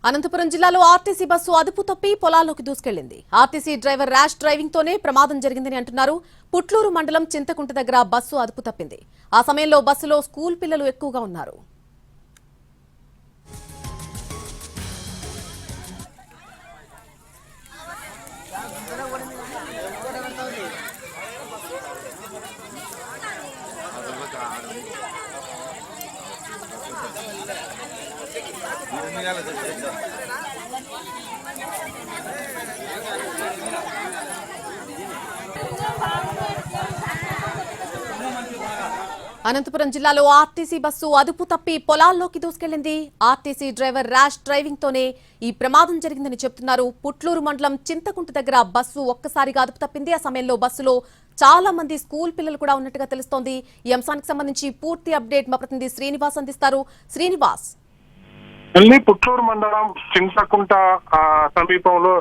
అనంతపురం జిల్లాలో RTC bus అదుపు తప్పి పొలాల్లోకి దూసుకెళ్లింది. ఆర్టీసీ డ్రైవర్ ర్యాష్ డ్రైవింగ్ తోనే ప్రమాదం జరిగిందని అంటున్నారు. పుట్లూరు మండలం చింతకుంట దగ్గర బస్సు అదుపు తప్పింది. ఆ సమయంలో బస్సులో స్కూల్ పిల్లలు ఎక్కువగా ఉన్నారు. అనంతపురం జిల్లాలో ఆర్టీసీ బస్సు అదుపు తప్పి పొలాల్లోకి దూసుకెళ్లింది. ఆర్టీసీ డ్రైవర్ ర్యాష్ డ్రైవింగ్ తోనే ఈ ప్రమాదం జరిగిందని చెబుతున్నారు. పుట్లూరు మండలం చింతకుంట దగ్గర బస్సు ఒక్కసారిగా అదుపు తప్పింది. ఆ సమయంలో బస్సులో చాలా మంది స్కూల్ పిల్లలు కూడా ఉన్నట్టుగా తెలుస్తోంది. ఈ అంశానికి సంబంధించి పూర్తి అప్డేట్ మా ప్రతినిధి శ్రీనివాస్ అందిస్తారు. శ్రీనివాస్, పుట్లూరు మండలం చింతకుంట సమీపంలో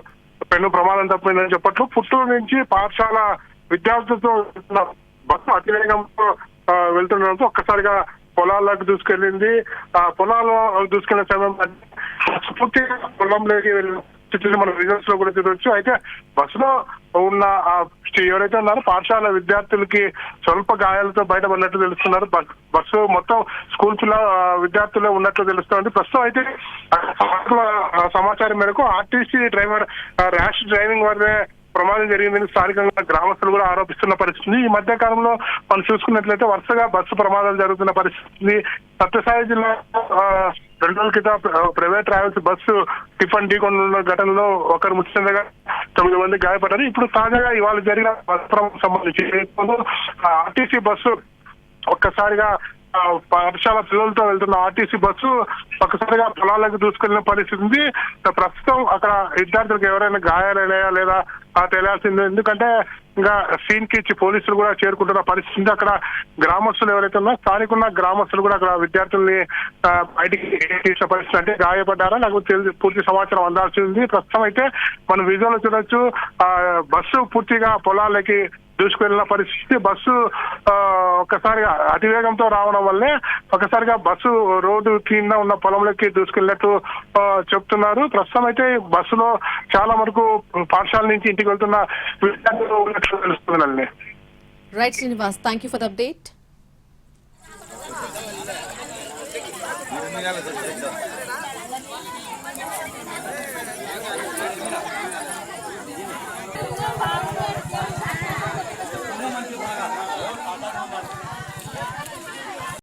పెను ప్రమాదం తప్పిందని చెప్పట్లు. పుట్టూరు నుంచి పాఠశాల విద్యార్థులతో బస్సు అతివేగంతో వెళ్తుండడంతో ఒక్కసారిగా పొలాల్లోకి దూసుకెళ్లింది. పొలాల్లో దూసుకెళ్లిన సమయంలో పూర్తిగా పొలంలోకి వెళ్ళిన మనం రిజల్ట్స్ లో కూడా చూడవచ్చు. అయితే బస్సులో ఉన్న ఎవరైతే ఉన్నారో పాఠశాల విద్యార్థులకి స్వల్ప గాయాలతో బయటపడినట్లు తెలుస్తున్నారు. బస్సు మొత్తం స్కూల్ విద్యార్థులే ఉన్నట్లు తెలుస్తోంది. ప్రస్తుతం అయితే సమాచారం మేరకు ఆర్టీసీ డ్రైవర్ ర్యాష్ డ్రైవింగ్ వల్లే ప్రమాదం జరిగిందని స్థానికంగా గ్రామస్తులు కూడా ఆరోపిస్తున్న పరిస్థితి. ఈ మధ్య కాలంలో మనం చూసుకున్నట్లయితే వరుసగా బస్సు ప్రమాదాలు జరుగుతున్న పరిస్థితి. సత్యసాయి జిల్లా 2 రోజుల క్రితం ప్రైవేట్ ట్రావెల్స్ బస్సు టిఫన్ ఢీకొన్న ఘటనలో ఒకరు మృతి చెందగా 9 మంది గాయపడ్డారు. ఇప్పుడు తాజాగా ఇవాళ జరిగిన బస్సు ప్రమాదం సంబంధించి ఆర్టీసీ బస్సు ఒక్కసారిగా పాఠశాల పిల్లలతో వెళ్తున్న ఆర్టీసీ బస్సు ఒక్కసారిగా పొలాలకు దూసుకెళ్లిన పరిస్థితి ఉంది. ప్రస్తుతం అక్కడ విద్యార్థులకు ఎవరైనా గాయాలయ్యా లేదా తెలియాల్సిందే. ఎందుకంటే ఇంకా సీన్ కి ఇచ్చి పోలీసులు కూడా చేరుకుంటున్న పరిస్థితి. అక్కడ గ్రామస్తులు ఎవరైతే ఉన్నారో స్థానికున్న గ్రామస్తులు కూడా అక్కడ విద్యార్థుల్ని బయటికి తీసిన పరిస్థితి. అంటే గాయపడ్డారా లేకపోతే పూర్తి సమాచారం అందాల్సి ఉంది. ప్రస్తుతం అయితే మనం విజువల్ చూడొచ్చు, బస్సు పూర్తిగా పొలాలకి దూసుకెళ్లిన పరిస్థితి. బస్సు ఒక్కసారిగా అతివేగంతో రావడం వల్లే ఒకసారిగా బస్సు రోడ్డు కింద ఉన్న పొలంలోకి దూసుకెళ్ళినట్టు చెప్తున్నారు. ప్రస్తుతం అయితే బస్సులో చాలా వరకు పాఠశాల నుంచి ఇంటికి వెళ్తున్న విద్యార్థులు ఉన్నట్లు తెలుస్తుంది. Right Srinivas, thank you for the update.